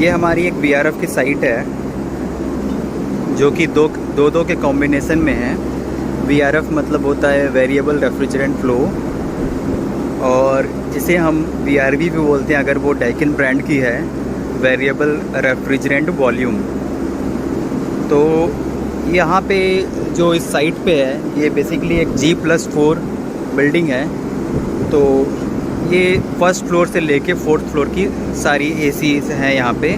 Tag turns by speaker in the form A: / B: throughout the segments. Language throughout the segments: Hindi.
A: ये हमारी एक वीआरएफ की साइट है जो कि दो के कॉम्बिनेशन में है। वीआरएफ मतलब होता है वेरिएबल रेफ्रिजरेंट फ्लो, और इसे हम वीआरवी भी बोलते हैं अगर वो डाइकिन ब्रांड की है, वेरिएबल रेफ्रिजरेंट वॉल्यूम। तो यहाँ पे जो इस साइट पे है ये बेसिकली एक G+4 बिल्डिंग है। तो ये फर्स्ट फ्लोर से लेके फोर्थ फ्लोर की सारी एसीज हैं यहाँ पे।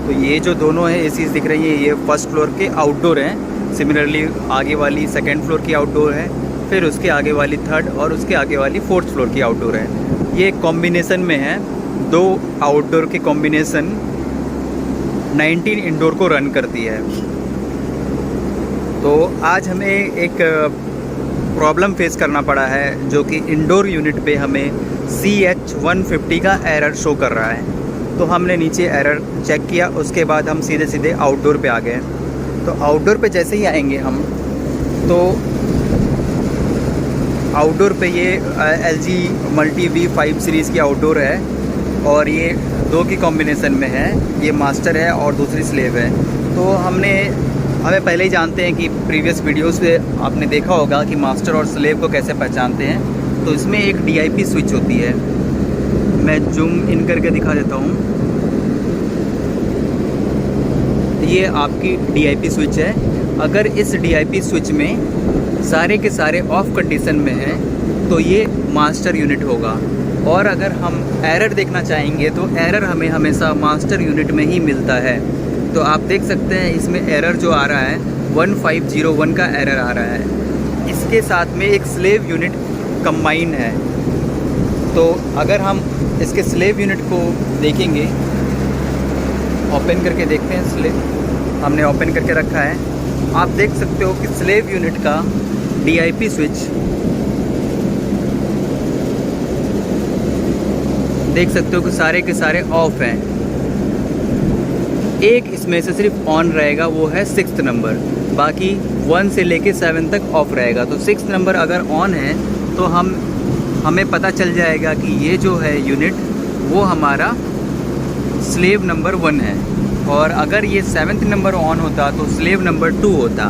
A: तो ये जो दोनों है एसीज दिख रही हैं ये फर्स्ट फ्लोर के आउटडोर हैं। सिमिलरली आगे वाली सेकंड फ्लोर की आउटडोर है, फिर उसके आगे वाली थर्ड और उसके आगे वाली फोर्थ फ्लोर की आउटडोर है। ये कॉम्बिनेशन में है, दो आउटडोर के कॉम्बिनेशन 19 इंडोर को रन करती है। तो आज हमें एक प्रॉब्लम फेस करना पड़ा है जो कि इंडोर यूनिट पे हमें CH150 का एरर शो कर रहा है। तो हमने नीचे एरर चेक किया, उसके बाद हम सीधे आउटडोर पे आ गए। तो आउटडोर पे जैसे ही आएंगे हम, तो आउटडोर पे ये LG मल्टी V5 सीरीज़ की आउटडोर है और ये दो की कॉम्बिनेशन में है। ये मास्टर है और दूसरी स्लेव है। तो हमें पहले ही जानते हैं कि प्रीवियस वीडियोस पे आपने देखा होगा कि मास्टर और स्लेव को कैसे पहचानते हैं। तो इसमें एक DIP स्विच होती है, मैं जूम इन करके दिखा देता हूँ। ये आपकी DIP स्विच है। अगर इस DIP स्विच में सारे के सारे ऑफ कंडीशन में हैं तो ये मास्टर यूनिट होगा। और अगर हम एरर देखना चाहेंगे तो एरर हमें हमेशा मास्टर यूनिट में ही मिलता है। तो आप देख सकते हैं इसमें एरर जो आ रहा है 1501 का एरर आ रहा है। इसके साथ में एक स्लेव यूनिट कंबाइन है। तो अगर हम इसके स्लेव यूनिट को देखेंगे, ओपन करके देखते हैं, स्लेव हमने ओपन करके रखा है। आप देख सकते हो कि स्लेव यूनिट का DIP स्विच देख सकते हो कि सारे के सारे ऑफ हैं। एक इसमें से सिर्फ ऑन रहेगा, वो है 6th नंबर, बाकी 1 से लेके 7 तक ऑफ रहेगा। तो 6th नंबर अगर ऑन है तो हमें पता चल जाएगा कि ये जो है यूनिट वो हमारा स्लेव नंबर 1 है। और अगर ये 7th नंबर ऑन होता तो स्लेव नंबर 2 होता,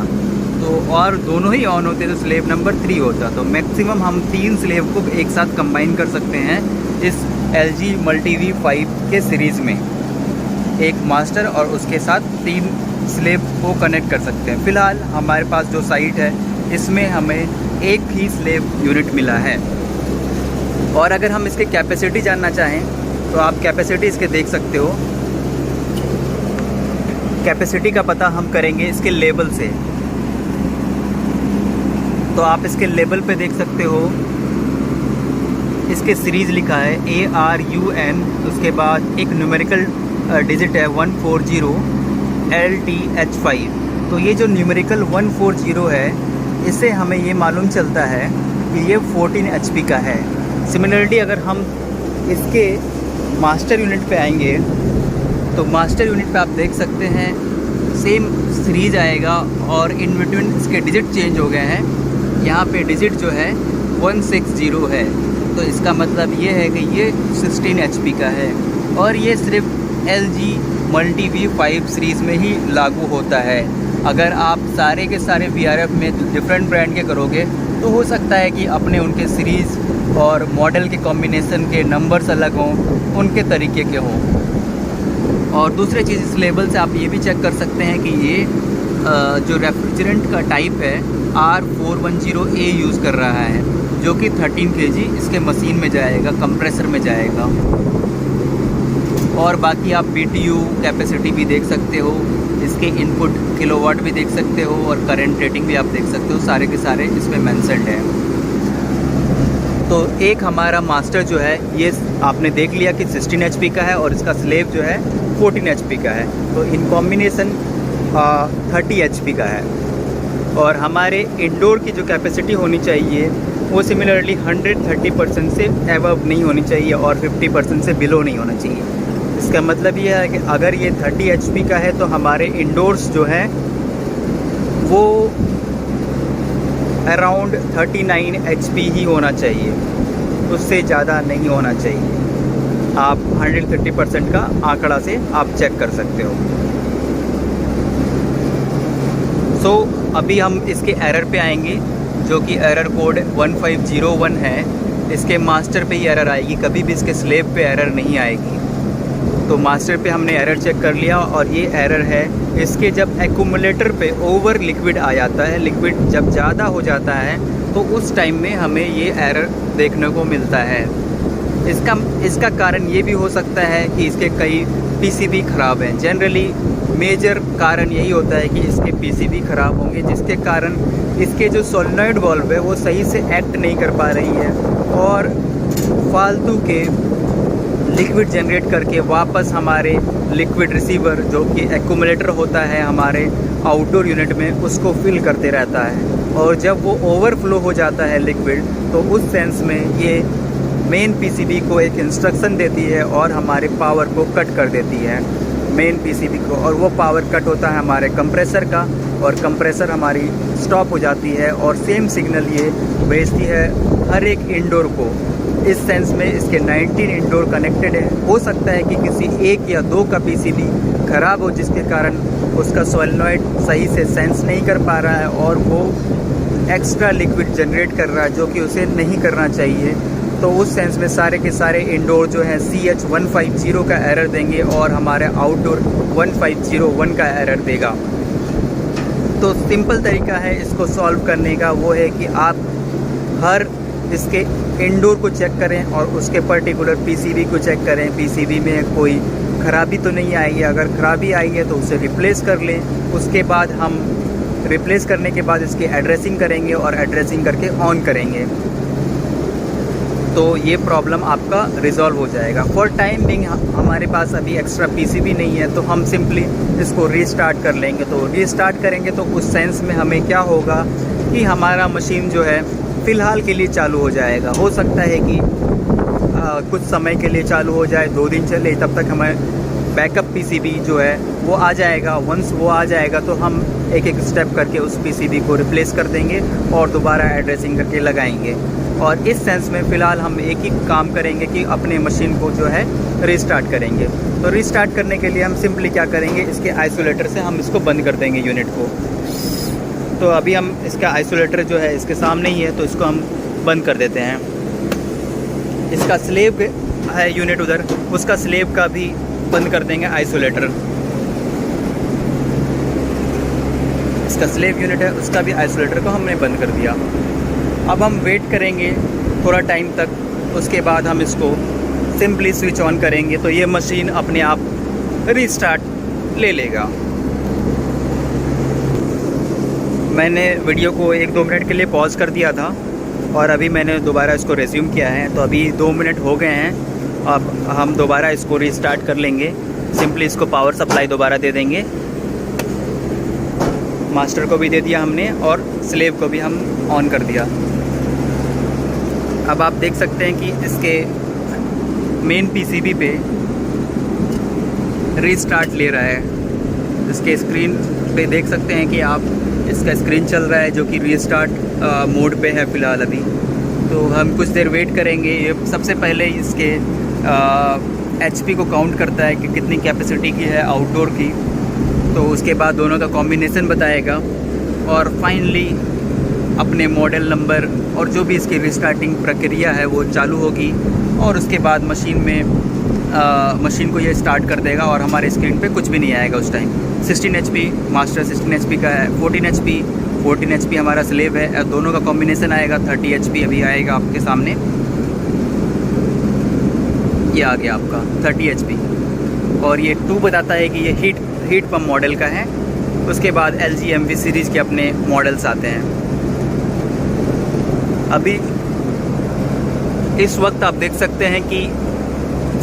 A: तो और दोनों ही ऑन होते तो स्लेव नंबर 3 होता। तो मैक्सिमम हम 3 स्लेव को एक साथ कंबाइन कर सकते हैं इस LG मल्टी V5 के सीरीज़ में। एक मास्टर और उसके साथ 3 स्लेव को कनेक्ट कर सकते हैं। फ़िलहाल हमारे पास जो साइट है इसमें हमें एक ही स्लेव यूनिट मिला है। और अगर हम इसके कैपेसिटी जानना चाहें तो आप कैपेसिटी इसके देख सकते हो। कैपेसिटी का पता हम करेंगे इसके लेबल से। तो आप इसके लेबल पे देख सकते हो, इसके सीरीज़ लिखा है ARUN, उसके बाद एक न्यूमेरिकल डिजिट है 140 LTH5। तो ये जो न्यूमेरिकल 140 है, इससे हमें ये मालूम चलता है कि ये 14 HP का है। सिमिलरली अगर हम इसके मास्टर यूनिट पे आएंगे तो मास्टर यूनिट पे आप देख सकते हैं सेम सीरीज आएगा और इन बिटवीन इसके डिजिट चेंज हो गए हैं। यहाँ पे डिजिट जो है 160 है। तो इसका मतलब ये है कि ये 16 HP का है और ये सिर्फ LG मल्टी V5 सीरीज़ में ही लागू होता है। अगर आप सारे के सारे VRF में डिफरेंट ब्रांड के करोगे तो हो सकता है कि अपने उनके सीरीज़ और मॉडल के कॉम्बिनेशन के नंबर्स अलग हों, उनके तरीके के हों। और दूसरी चीज़, इस लेबल से आप ये भी चेक कर सकते हैं कि ये जो रेफ्रिजरेंट का टाइप है R410A यूज़ कर रहा है, जो कि 13 kg इसके मशीन में जाएगा, कंप्रेसर में जाएगा। और बाकी आप BTU कैपेसिटी भी देख सकते हो, इसके इनपुट किलोवाट भी देख सकते हो और करंट रेटिंग भी आप देख सकते हो। सारे के सारे इसमें मेंशन्ड है। तो एक हमारा मास्टर जो है ये आपने देख लिया कि 16 HP का है और इसका स्लेव जो है 14 HP का है। तो इन कॉम्बिनेशन 30 HP का है। और हमारे इंडोर की जो कैपेसिटी होनी चाहिए वो सिमिलरली 130% से एबव नहीं होनी चाहिए और 50% से बिलो नहीं होना चाहिए। इसका मतलब ये है कि अगर ये 30 HP का है तो हमारे इंडोर्स जो है वो अराउंड 39 HP ही होना चाहिए, उससे ज़्यादा नहीं होना चाहिए। आप 130% का आंकड़ा से आप चेक कर सकते हो। सो अभी हम इसके एरर पे आएंगे, जो कि एरर कोड 1501 है। इसके मास्टर पे ही एरर आएगी, कभी भी इसके स्लेब पे एरर नहीं आएगी। तो मास्टर पे हमने एरर चेक कर लिया और ये एरर है इसके जब एक्यूमुलेटर पे ओवर लिक्विड आ जाता है, लिक्विड जब ज़्यादा हो जाता है तो उस टाइम में हमें ये एरर देखने को मिलता है। इसका कारण ये भी हो सकता है कि इसके कई पीसीबी ख़राब हैं। जनरली मेजर कारण यही होता है कि इसके पीसीबी ख़राब होंगे, जिसके कारण इसके जो सोलेनॉइड वाल्व है वो सही से एक्ट नहीं कर पा रही है और फालतू के लिक्विड जनरेट करके वापस हमारे लिक्विड रिसीवर जो कि एक्यूमुलेटर होता है हमारे आउटडोर यूनिट में, उसको फिल करते रहता है। और जब वो ओवरफ्लो हो जाता है लिक्विड, तो उस सेंस में ये मेन पीसीबी को एक इंस्ट्रक्शन देती है और हमारे पावर को कट कर देती है मेन पीसीबी को, और वो पावर कट होता है हमारे कंप्रेसर का और कंप्रेसर हमारी स्टॉप हो जाती है और सेम सिग्नल ये भेजती है हर एक इंडोर को। इस सेंस में इसके 19 इंडोर कनेक्टेड है। हो सकता है कि किसी एक या दो का पीसीबी ख़राब हो, जिसके कारण उसका सोलेनॉइड सही से सेंस नहीं कर पा रहा है और वो एक्स्ट्रा लिक्विड जनरेट कर रहा है जो कि उसे नहीं करना चाहिए। तो उस सेंस में सारे के सारे इंडोर जो है CH150 का एरर देंगे और हमारे आउटडोर 1501 का एरर देगा। तो सिंपल तरीका है इसको सॉल्व करने का, वो है कि आप हर इसके इंडोर को चेक करें और उसके पर्टिकुलर पीसीबी को चेक करें, पीसीबी में कोई ख़राबी तो नहीं आई है। अगर ख़राबी आई है तो उसे रिप्लेस कर लें। उसके बाद हम रिप्लेस करने के बाद इसकी एड्रेसिंग करेंगे और एड्रेसिंग करके ऑन करेंगे, तो ये प्रॉब्लम आपका रिज़ॉल्व हो जाएगा। फॉर टाइम बिंग हमारे पास अभी एक्स्ट्रा पीसीबी नहीं है, तो हम सिंपली इसको रीस्टार्ट कर लेंगे। तो रीस्टार्ट करेंगे तो उस सेंस में हमें क्या होगा कि हमारा मशीन जो है फ़िलहाल के लिए चालू हो जाएगा। हो सकता है कि कुछ समय के लिए चालू हो जाए, 2 दिन चले, तब तक हमें बैकअप पीसीबी जो है वो आ जाएगा। वंस वो आ जाएगा तो हम एक एक स्टेप करके उस पीसीबी को रिप्लेस कर देंगे और दोबारा एड्रेसिंग करके लगाएंगे। और इस सेंस में फ़िलहाल हम एक ही काम करेंगे कि अपने मशीन को जो है रीस्टार्ट करेंगे। तो रीस्टार्ट करने के लिए हम सिंपली क्या करेंगे, इसके आइसोलेटर से हम इसको बंद कर देंगे यूनिट को। तो अभी हम इसका आइसोलेटर जो है इसके सामने ही है, तो इसको हम बंद कर देते हैं। इसका स्लेब है यूनिट उधर, उसका स्लेब का भी बंद कर देंगे आइसोलेटर। इसका स्लेब यूनिट है, उसका भी आइसोलेटर को हमने बंद कर दिया। अब हम वेट करेंगे थोड़ा टाइम तक, उसके बाद हम इसको सिंपली स्विच ऑन करेंगे तो ये मशीन अपने आप रीस्टार्ट ले लेगा। मैंने वीडियो को 1-2 मिनट के लिए पॉज कर दिया था और अभी मैंने दोबारा इसको रेज्यूम किया है। तो अभी 2 मिनट हो गए हैं, अब हम दोबारा इसको रीस्टार्ट कर लेंगे। सिंपली इसको पावर सप्लाई दोबारा दे देंगे, मास्टर को भी दे दिया हमने और स्लेव को भी हम ऑन कर दिया। अब आप देख सकते हैं कि इसके मेन पीसीबी पे रीस्टार्ट ले रहा है। इसके स्क्रीन पे देख सकते हैं कि आप, इसका स्क्रीन चल रहा है जो कि रीस्टार्ट मोड पे है फ़िलहाल अभी। तो हम कुछ देर वेट करेंगे। ये सबसे पहले इसके एचपी को काउंट करता है कि कितनी कैपेसिटी की है आउटडोर की, तो उसके बाद दोनों का कॉम्बिनेशन बताएगा और फाइनली अपने मॉडल नंबर और जो भी इसकी रीस्टार्टिंग प्रक्रिया है वो चालू होगी और उसके बाद मशीन को ये स्टार्ट कर देगा और हमारे स्क्रीन पे कुछ भी नहीं आएगा उस टाइम। 16 HP मास्टर 16 HP का है, 14 HP हमारा स्लेव है, दोनों का कॉम्बिनेशन आएगा 30 HP अभी आएगा आपके सामने। ये आ गया आपका 30 HP और ये 2 बताता है कि ये हीट पंप मॉडल का है। उसके बाद LG MV सीरीज़ के अपने मॉडल्स आते हैं। अभी इस वक्त आप देख सकते हैं कि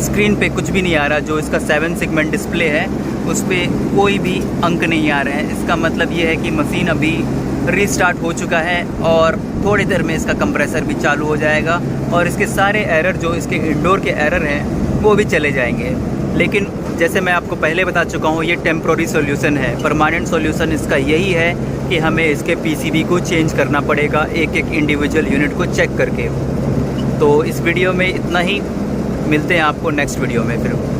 A: स्क्रीन पे कुछ भी नहीं आ रहा। जो इसका 7 सेगमेंट डिस्प्ले है उस पर कोई भी अंक नहीं आ रहे हैं। इसका मतलब ये है कि मशीन अभी रीस्टार्ट हो चुका है और थोड़ी देर में इसका कंप्रेसर भी चालू हो जाएगा और इसके सारे एरर जो इसके इंडोर के एरर हैं वो भी चले जाएंगे। लेकिन जैसे मैं आपको पहले बता चुका हूँ, ये टेम्प्रोरी सॉल्यूशन है। परमानेंट सॉल्यूशन इसका यही है कि हमें इसके पीसीबी को चेंज करना पड़ेगा एक एक इंडिविजुअल यूनिट को चेक करके। तो इस वीडियो में इतना ही। मिलते हैं आपको नेक्स्ट वीडियो में फिर।